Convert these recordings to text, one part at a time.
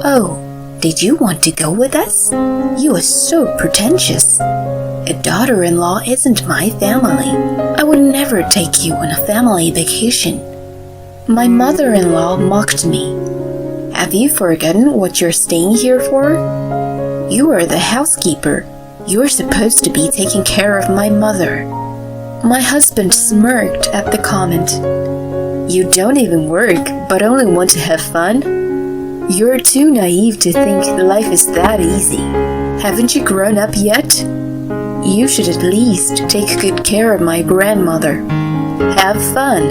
Oh, did you want to go with us? You are so pretentious. A daughter-in-law isn't my family. I would never take you on a family vacation. My mother-in-law mocked me. Have you forgotten what you're staying here for? You are the housekeeper. You're supposed to be taking care of my mother. My husband smirked at the comment. You don't even work, but only want to have fun? You're too naive to think life is that easy. Haven't you grown up yet? You should at least take good care of my grandmother. Have fun.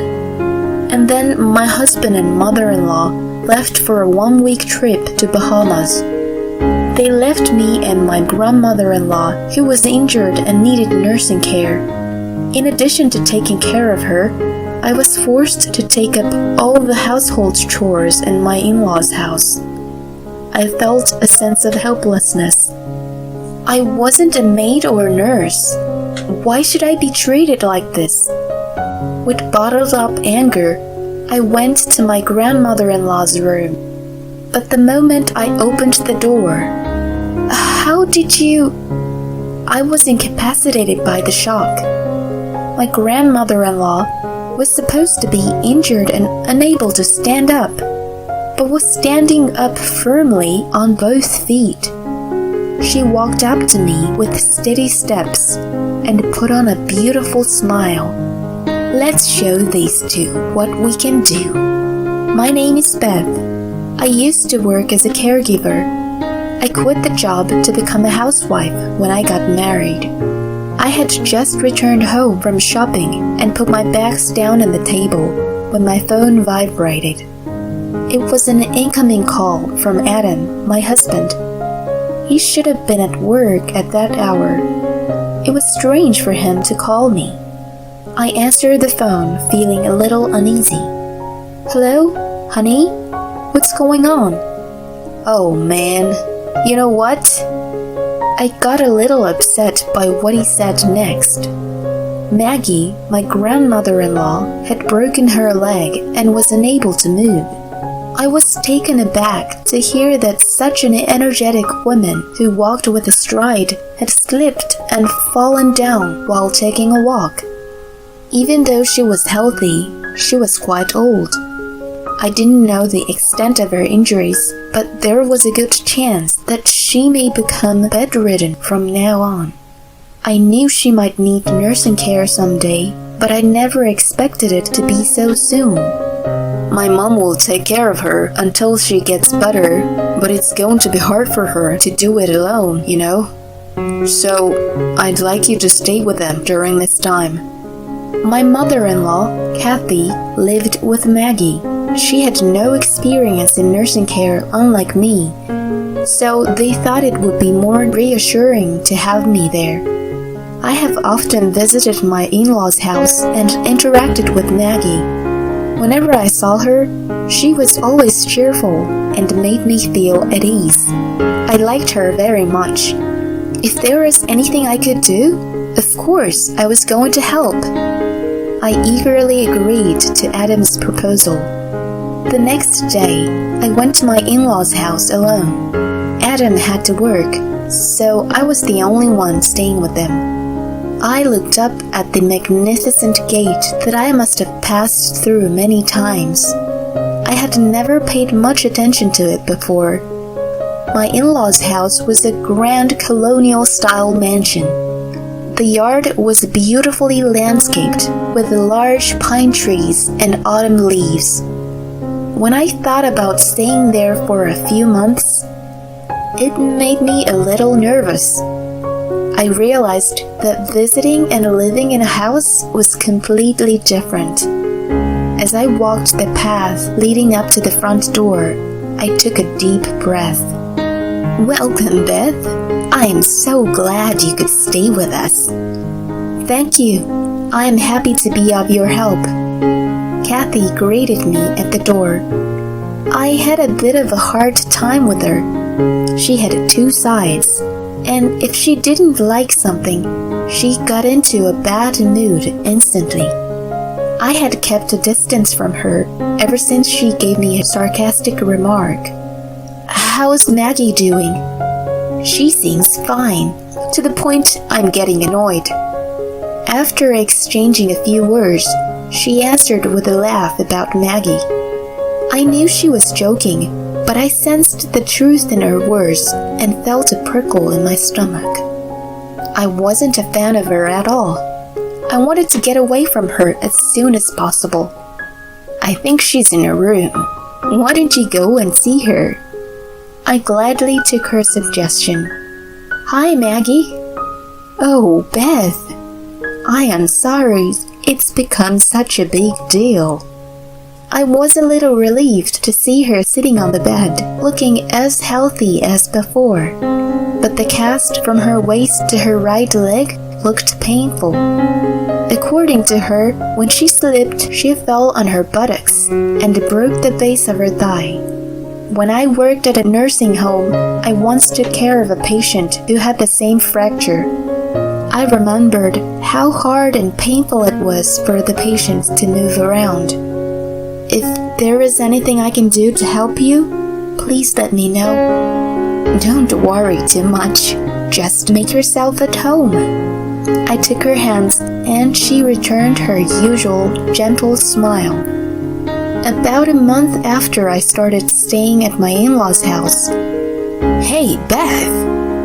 And then my husband and mother-in-law left for a 1-week trip to Bahamas. They left me and my grandmother-in-law, who was injured and needed nursing care. In addition to taking care of her, I was forced to take up all the household chores in my in-laws' house. I felt a sense of helplessness. I wasn't a maid or a nurse. Why should I be treated like this? With bottled-up anger, I went to my grandmother-in-law's room. But the moment I opened the door, how did you... I was incapacitated by the shock. My grandmother-in-law was supposed to be injured and unable to stand up, but was standing up firmly on both feet. She walked up to me with steady steps and put on a beautiful smile. Let's show these two what we can do. My name is Beth. I used to work as a caregiver. I quit the job to become a housewife when I got married. I had just returned home from shopping and put my bags down on the table when my phone vibrated. It was an incoming call from Adam, my husband. He should have been at work at that hour. It was strange for him to call me. I answered the phone, feeling a little uneasy. Hello, honey? What's going on? Oh man, you know what? I got a little upset by what he said next. Maggie, my grandmother-in-law, had broken her leg and was unable to move. I was taken aback to hear that such an energetic woman who walked with a stride had slipped and fallen down while taking a walk. Even though she was healthy, she was quite old. I didn't know the extent of her injuries, but there was a good chance that she may become bedridden from now on. I knew she might need nursing care someday, but I never expected it to be so soon. My mom will take care of her until she gets better, but it's going to be hard for her to do it alone, you know? So, I'd like you to stay with them during this time. My mother-in-law, Kathy, lived with Maggie. She had no experience in nursing care, unlike me, so they thought it would be more reassuring to have me there. I have often visited my in-laws' house and interacted with Maggie. Whenever I saw her, she was always cheerful and made me feel at ease. I liked her very much. If there was anything I could do, of course I was going to help. I eagerly agreed to Adam's proposal. The next day, I went to my in-laws' house alone. Adam had to work, so I was the only one staying with them. I looked up at the magnificent gate that I must have passed through many times. I had never paid much attention to it before. My in-laws' house was a grand colonial-style mansion. The yard was beautifully landscaped with large pine trees and autumn leaves. When I thought about staying there for a few months, it made me a little nervous. I realized that visiting and living in a house was completely different. As I walked the path leading up to the front door, I took a deep breath. Welcome, Beth. I am so glad you could stay with us. Thank you. I am happy to be of your help. Kathy greeted me at the door. I had a bit of a hard time with her. She had two sides, and if she didn't like something, she got into a bad mood instantly. I had kept a distance from her ever since she gave me a sarcastic remark. how's Maggie doing?" "She seems fine, to the point I'm getting annoyed." After exchanging a few words, she answered with a laugh about Maggie. I knew she was joking, but I sensed the truth in her words and felt a prickle in my stomach. I wasn't a fan of her at all. I wanted to get away from her as soon as possible. "I think she's in her room. Why don't you go and see her?" I gladly took her suggestion. "Hi, Maggie." "Oh, Beth. I am sorry it's become such a big deal." I was a little relieved to see her sitting on the bed, looking as healthy as before. But the cast from her waist to her right leg looked painful. According to her, when she slipped, she fell on her buttocks and broke the base of her thigh. When I worked at a nursing home, I once took care of a patient who had the same fracture. I remembered how hard and painful it was for the patients to move around. If there is anything I can do to help you, please let me know. Don't worry too much. Just make yourself at home. I took her hands and she returned her usual gentle smile. About a month after I started staying at my in-laws' house. "Hey, Beth,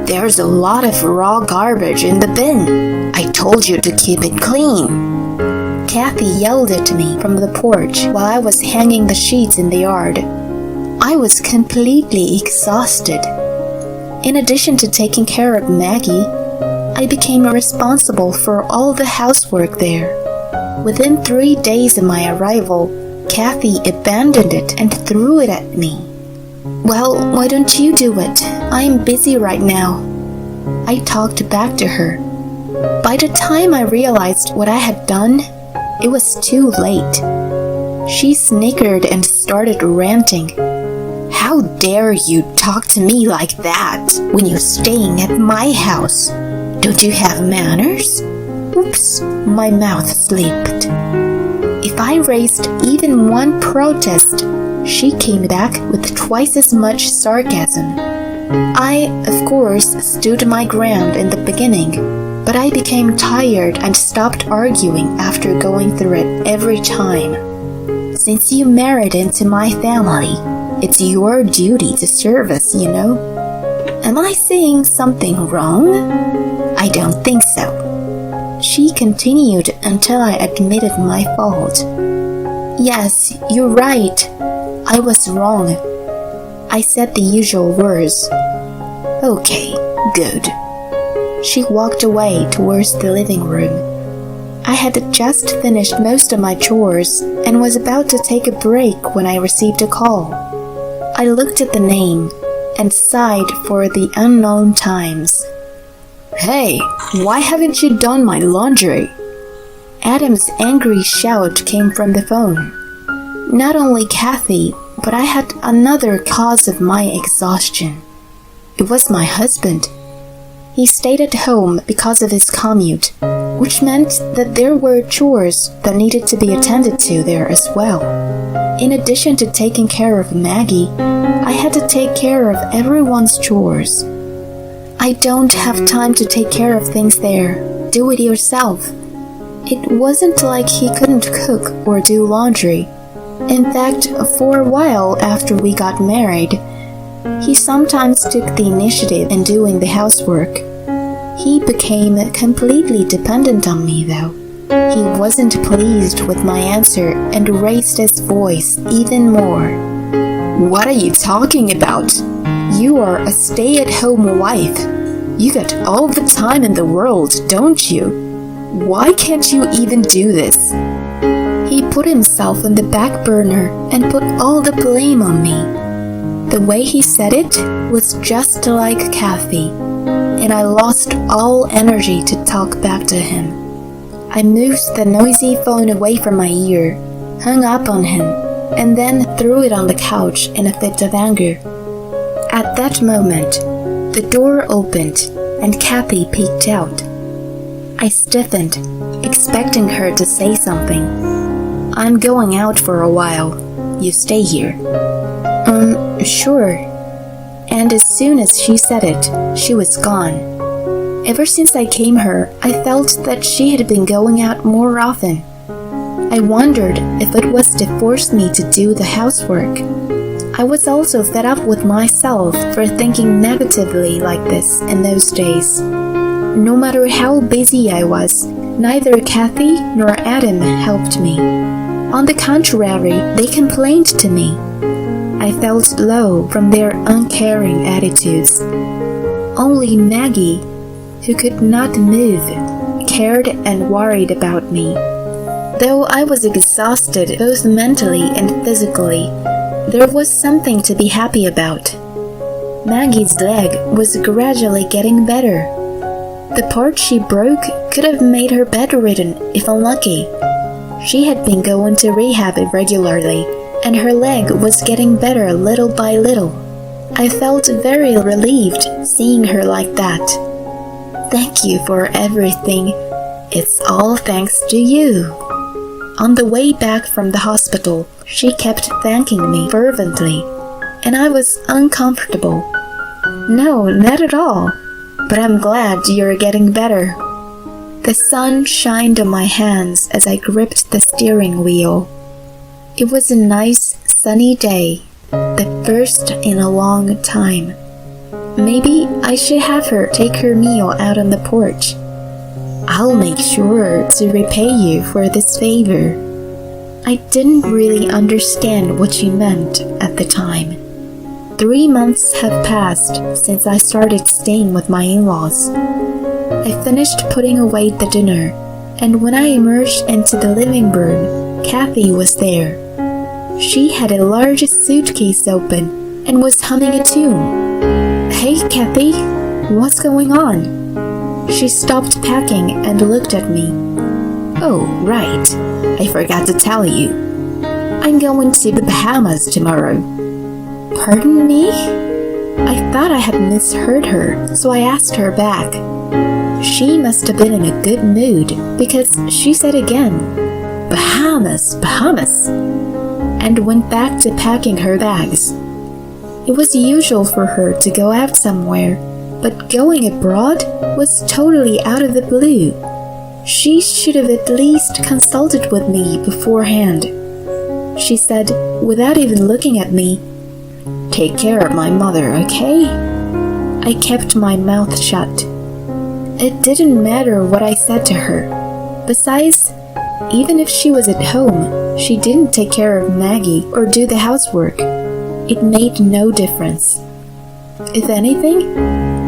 there's a lot of raw garbage in the bin. I told you to keep it clean." Kathy yelled at me from the porch while I was hanging the sheets in the yard. I was completely exhausted. In addition to taking care of Maggie, I became responsible for all the housework there. Within 3 days of my arrival, Kathy abandoned it and threw it at me. "Well, why don't you do it? I'm busy right now." I talked back to her. By the time I realized what I had done, it was too late. She snickered and started ranting. "How dare you talk to me like that when you're staying at my house? Don't you have manners?" Oops, my mouth slipped. If I raised even one protest, she came back with twice as much sarcasm. I, of course, stood my ground in the beginning, but I became tired and stopped arguing after going through it every time. "Since you married into my family, it's your duty to serve us, you know. Am I saying something wrong? I don't think so." She continued until I admitted my fault. "Yes, you're right. I was wrong." I said the usual words. "Okay, good." She walked away towards the living room. I had just finished most of my chores and was about to take a break when I received a call. I looked at the name and sighed for the unknown times. "Hey, why haven't you done my laundry?" Adam's angry shout came from the phone. Not only Kathy, but I had another cause of my exhaustion. It was my husband. He stayed at home because of his commute, which meant that there were chores that needed to be attended to there as well. In addition to taking care of Maggie, I had to take care of everyone's chores. "I don't have time to take care of things there. Do it yourself." It wasn't like he couldn't cook or do laundry. In fact, for a while after we got married, he sometimes took the initiative in doing the housework. He became completely dependent on me, though. He wasn't pleased with my answer and raised his voice even more. "What are you talking about? You are a stay-at-home wife. You got all the time in the world, don't you? Why can't you even do this?" He put himself on the back burner and put all the blame on me. The way he said it was just like Kathy, and I lost all energy to talk back to him. I moved the noisy phone away from my ear, hung up on him, and then threw it on the couch in a fit of anger. At that moment, the door opened and Kathy peeked out. I stiffened, expecting her to say something. "I'm going out for a while. You stay here." Sure." and as soon as she said it, she was gone. Ever since I came here, I felt that she had been going out more often. I wondered if it was to force me to do the housework. I was also fed up with myself for thinking negatively like this in those days. No matter how busy I was, neither Kathy nor Adam helped me. On the contrary, they complained to me. I felt low from their uncaring attitudes. Only Maggie, who could not move, cared and worried about me. Though I was exhausted both mentally and physically, there was something to be happy about. Maggie's leg was gradually getting better. The part she broke could have made her bedridden if unlucky. She had been going to rehab regularly, and her leg was getting better little by little. I felt very relieved seeing her like that. Thank you for everything. It's all thanks to you. On the way back from the hospital, she kept thanking me fervently, and I was uncomfortable. No, not at all, but I'm glad you're getting better. The sun shined on my hands as I gripped the steering wheel. It was a nice, sunny day, the first in a long time. Maybe I should have her take her meal out on the porch. I'll make sure to repay you for this favor. I didn't really understand what she meant at the time. 3 months have passed since I started staying with my in-laws. I finished putting away the dinner, and when I emerged into the living room, Kathy was there. She had a large suitcase open and was humming a tune. Hey, Kathy, what's going on? She stopped packing and looked at me. Oh, right. I forgot to tell you. I'm going to the Bahamas tomorrow. Pardon me? I thought I had misheard her, so I asked her back. She must have been in a good mood because she said again, Bahamas, Bahamas, and went back to packing her bags. It was usual for her to go out somewhere, but going abroad was totally out of the blue. She should have at least consulted with me beforehand. She said, without even looking at me, Take care of my mother, okay? I kept my mouth shut. It didn't matter what I said to her. Besides, even if she was at home, she didn't take care of Maggie or do the housework. It made no difference. If anything,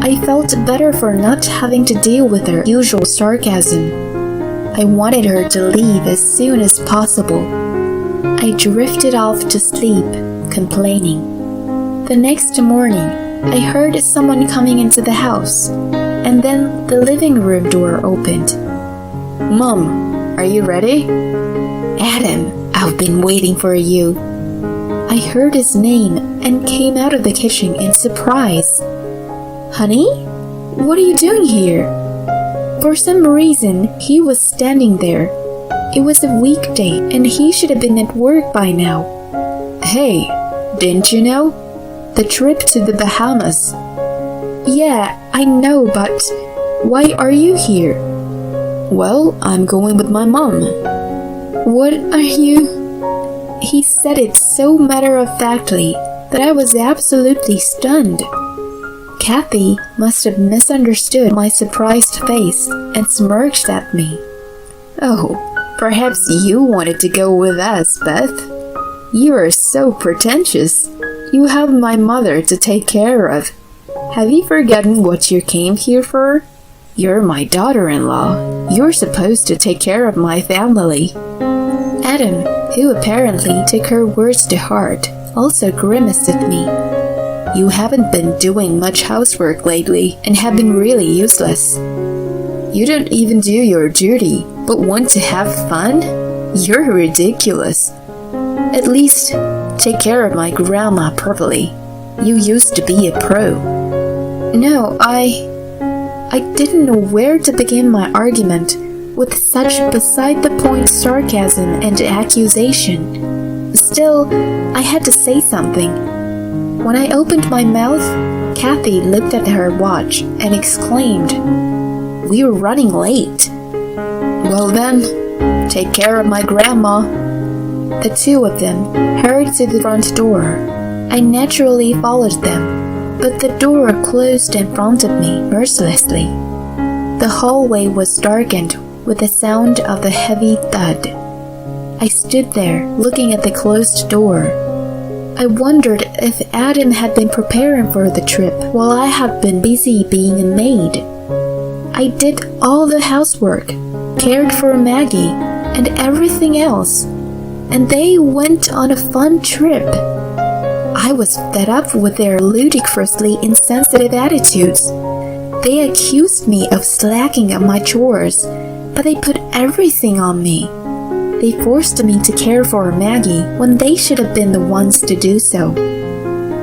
I felt better for not having to deal with her usual sarcasm. I wanted her to leave as soon as possible. I drifted off to sleep, complaining. The next morning, I heard someone coming into the house, and then the living room door opened. Mom, are you ready? Adam, I've been waiting for you. I heard his name and came out of the kitchen in surprise. Honey, what are you doing here? For some reason, he was standing there. It was a weekday and he should have been at work by now. Hey, didn't you know? The trip to the Bahamas. Yeah, I know, but why are you here? Well, I'm going with my mom. What are you? He said it so matter-of-factly that I was absolutely stunned. Kathy must have misunderstood my surprised face and smirched at me. Oh, perhaps you wanted to go with us, Beth. You are so pretentious. You have my mother to take care of. Have you forgotten what you came here for? You're my daughter-in-law. You're supposed to take care of my family. Adam, who apparently took her words to heart, also grimaced at me. You haven't been doing much housework lately and have been really useless. You don't even do your duty, but want to have fun? You're ridiculous. At least, take care of my grandma properly. You used to be a pro. No, I didn't know where to begin my argument with such beside-the-point sarcasm and accusation. Still, I had to say something. When I opened my mouth, Kathy looked at her watch and exclaimed, "We're running late." "Well then, take care of my grandma." The two of them hurried to the front door. I naturally followed them, but the door closed in front of me mercilessly. The hallway was darkened with the sound of a heavy thud. I stood there looking at the closed door. I wondered if Adam had been preparing for the trip while I had been busy being a maid. I did all the housework, cared for Maggie, and everything else, and they went on a fun trip. I was fed up with their ludicrously insensitive attitudes. They accused me of slacking on my chores, but they put everything on me. They forced me to care for Maggie when they should have been the ones to do so.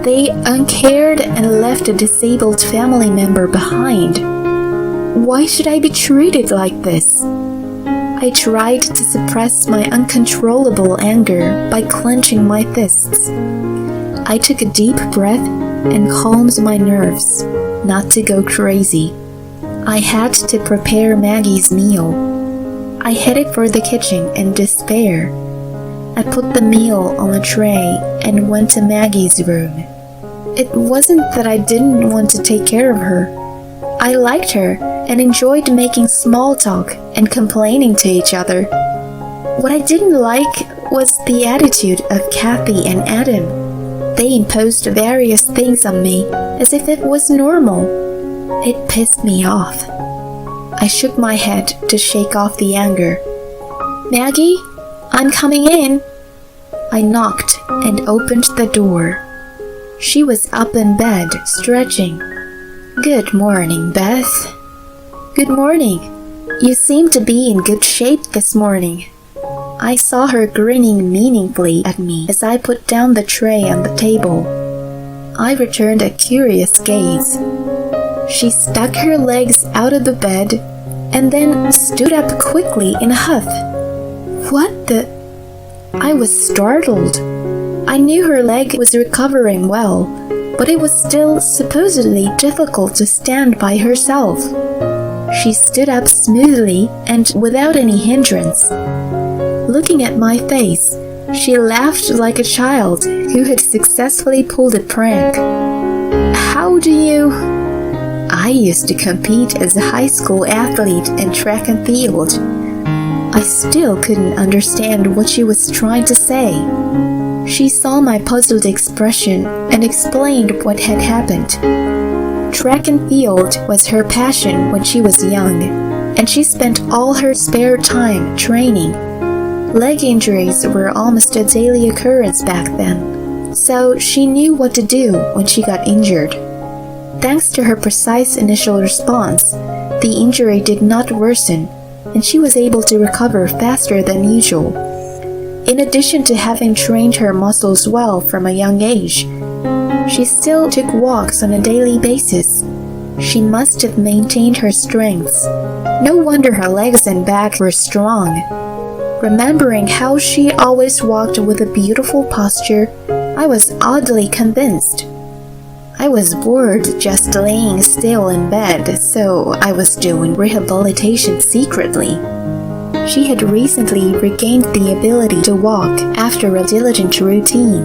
They uncared and left a disabled family member behind. Why should I be treated like this? I tried to suppress my uncontrollable anger by clenching my fists. I took a deep breath and calmed my nerves, not to go crazy. I had to prepare Maggie's meal. I headed for the kitchen in despair. I put the meal on a tray and went to Maggie's room. It wasn't that I didn't want to take care of her. I liked her and enjoyed making small talk and complaining to each other. What I didn't like was the attitude of Kathy and Adam. They imposed various things on me as if it was normal. It pissed me off. I shook my head to shake off the anger. "Maggie, I'm coming in." I knocked and opened the door. She was up in bed, stretching. "Good morning, Beth." "Good morning. You seem to be in good shape this morning." I saw her grinning meaningfully at me as I put down the tray on the table. I returned a curious gaze. She stuck her legs out of the bed and then stood up quickly in a huff. "What the?" I was startled. I knew her leg was recovering well, but it was still supposedly difficult to stand by herself. She stood up smoothly and without any hindrance. Looking at my face, she laughed like a child who had successfully pulled a prank. "How do you?" I used to compete as a high school athlete in track and field. I still couldn't understand what she was trying to say. She saw my puzzled expression and explained what had happened. Track and field was her passion when she was young, and she spent all her spare time training. Leg injuries were almost a daily occurrence back then, so she knew what to do when she got injured. Thanks to her precise initial response, the injury did not worsen, and she was able to recover faster than usual. In addition to having trained her muscles well from a young age, she still took walks on a daily basis. She must have maintained her strengths. No wonder her legs and back were strong. Remembering how she always walked with a beautiful posture, I was oddly convinced. I was bored just laying still in bed, so I was doing rehabilitation secretly. She had recently regained the ability to walk after a diligent routine.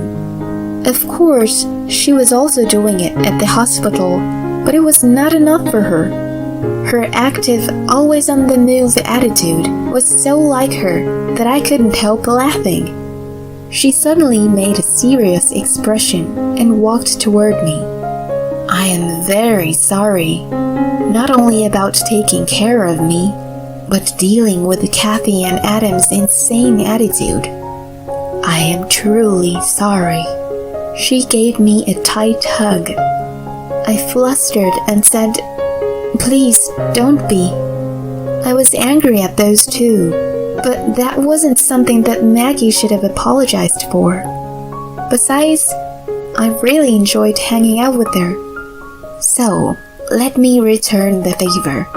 Of course, she was also doing it at the hospital, but it was not enough for her. Her active, always on the move attitude was so like her that I couldn't help laughing. She suddenly made a serious expression and walked toward me. "I am very sorry, not only about taking care of me, but dealing with Kathy and Adam's insane attitude. I am truly sorry." She gave me a tight hug. I flustered and said, "Please, don't be." I was angry at those two, but that wasn't something that Maggie should have apologized for. Besides, I really enjoyed hanging out with her. So, let me return the favor.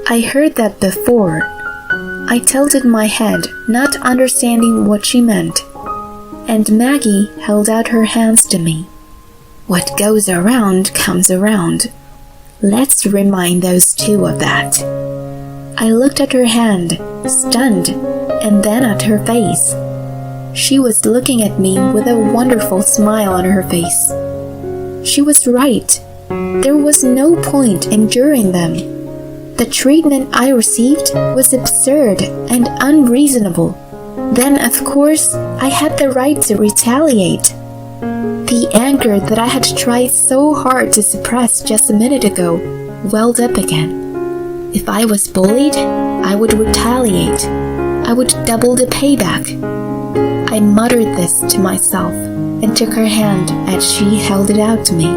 I heard that before. I tilted my head, not understanding what she meant, and Maggie held out her hands to me. What goes around comes around. Let's remind those two of that. I looked at her hand, stunned, and then at her face. She was looking at me with a wonderful smile on her face. She was right. There was no point enduring them. The treatment I received was absurd and unreasonable. Then, of course, I had the right to retaliate. The anger that I had tried so hard to suppress just a minute ago welled up again. If I was bullied, I would retaliate. I would double the payback. I muttered this to myself and took her hand as she held it out to me.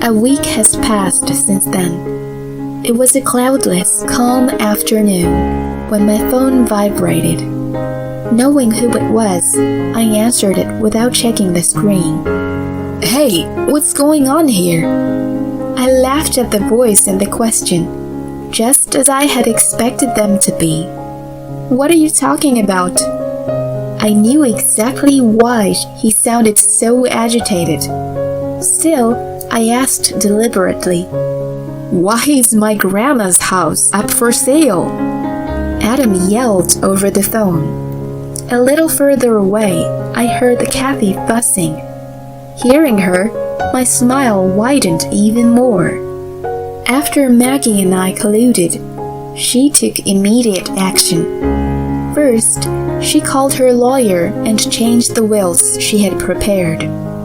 A week has passed since then. It was a cloudless, calm afternoon when my phone vibrated. Knowing who it was, I answered it without checking the screen. "Hey, what's going on here?" I laughed at the voice and the question, just as I had expected them to be. "What are you talking about?" I knew exactly why he sounded so agitated. Still, I asked deliberately, "Why is my grandma's house up for sale?" Adam yelled over the phone. A little further away, I heard Kathy fussing. Hearing her, my smile widened even more. After Maggie and I colluded, she took immediate action. First, she called her lawyer and changed the wills she had prepared.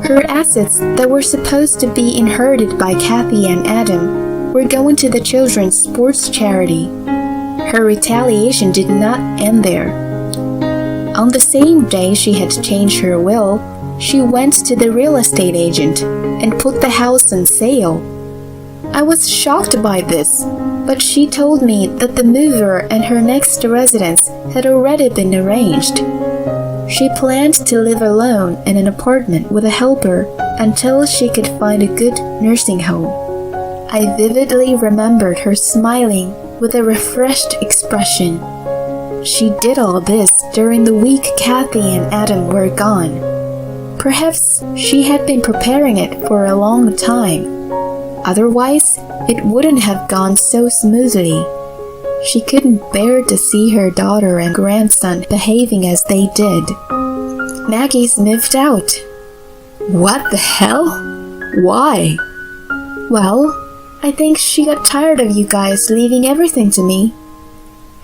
Her assets that were supposed to be inherited by Kathy and Adam were going to the children's sports charity. Her retaliation did not end there. On the same day she had changed her will, she went to the real estate agent and put the house on sale. I was shocked by this, but she told me that the mover and her next residence had already been arranged. She planned to live alone in an apartment with a helper until she could find a good nursing home. I vividly remembered her smiling with a refreshed expression. She did all this during the week Kathy and Adam were gone. Perhaps she had been preparing it for a long time. Otherwise, it wouldn't have gone so smoothly. She couldn't bear to see her daughter and grandson behaving as they did. Maggie's moved out. What the hell? Why? Well, I think she got tired of you guys leaving everything to me.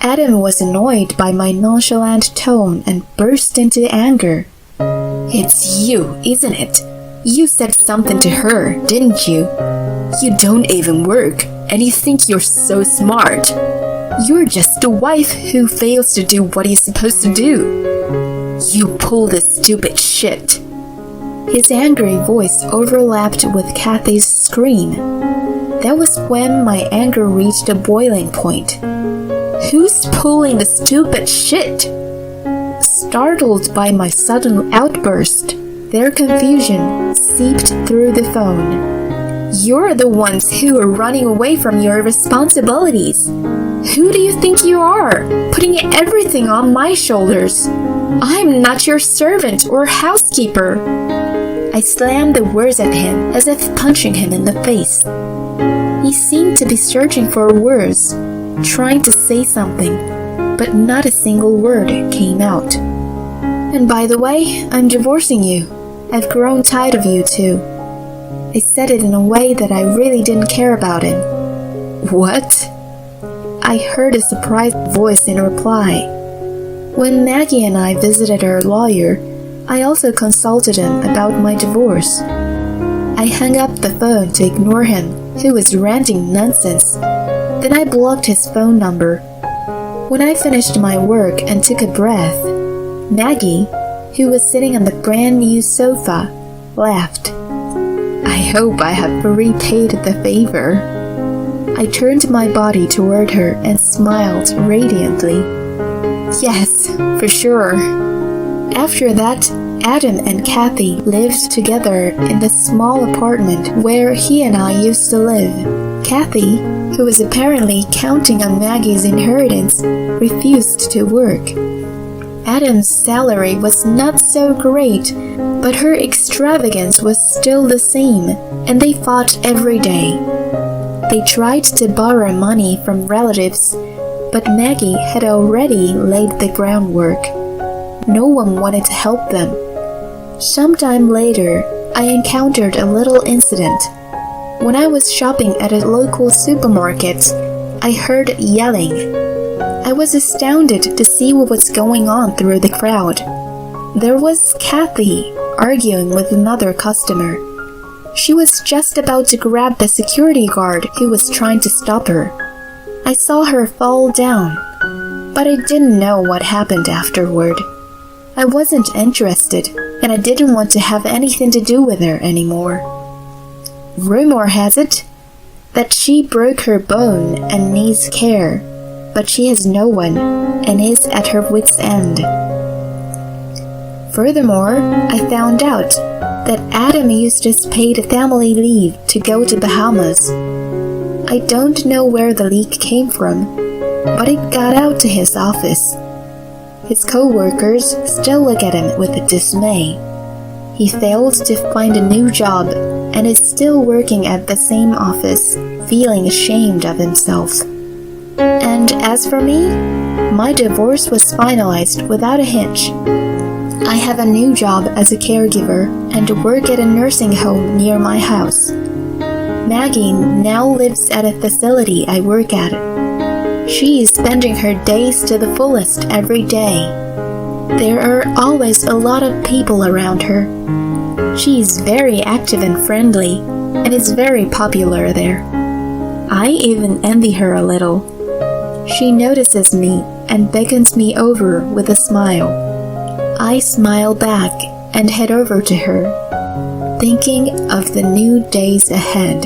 Adam was annoyed by my nonchalant tone and burst into anger. It's you, isn't it? You said something to her, didn't you? You don't even work, and you think you're so smart. You're just a wife who fails to do what he's supposed to do. You pull this stupid shit. His angry voice overlapped with Kathy's scream. That was when my anger reached a boiling point. Who's pulling the stupid shit? Startled by my sudden outburst, their confusion seeped through the phone. You're the ones who are running away from your responsibilities. Who do you think you are, putting everything on my shoulders? I'm not your servant or housekeeper. I slammed the words at him as if punching him in the face. He seemed to be searching for words, trying to say something, but not a single word came out. And by the way, I'm divorcing you. I've grown tired of you too. I said it in a way that I really didn't care about him. What? I heard a surprised voice in reply. When Maggie and I visited our lawyer, I also consulted him about my divorce. I hung up the phone to ignore him, who was ranting nonsense. Then I blocked his phone number. When I finished my work and took a breath, Maggie, who was sitting on the brand new sofa, laughed. I hope I have repaid the favor. I turned my body toward her and smiled radiantly. Yes, for sure. After that, Adam and Kathy lived together in the small apartment where he and I used to live. Kathy, who was apparently counting on Maggie's inheritance, refused to work. Adam's salary was not so great, But her extravagance was still the same, and they fought every day. They tried to borrow money from relatives, but Maggie had already laid the groundwork. No one wanted to help them. Sometime later, I encountered a little incident. When I was shopping at a local supermarket, I heard yelling. I was astounded to see what was going on through the crowd. There was Kathy arguing with another customer. She was just about to grab the security guard who was trying to stop her. I saw her fall down, but I didn't know what happened afterward. I wasn't interested, and I didn't want to have anything to do with her anymore. Rumor has it that she broke her bone and needs care, but she has no one and is at her wit's end. Furthermore, I found out that Adam Eustace paid family leave to go to Bahamas. I don't know where the leak came from, but it got out to his office. His co-workers still look at him with dismay. He failed to find a new job and is still working at the same office, feeling ashamed of himself. And as for me, my divorce was finalized without a hitch. I have a new job as a caregiver and work at a nursing home near my house. Maggie now lives at a facility I work at. She is spending her days to the fullest every day. There are always a lot of people around her. She is very active and friendly, and is very popular there. I even envy her a little. She notices me and beckons me over with a smile. I smile back and head over to her, thinking of the new days ahead.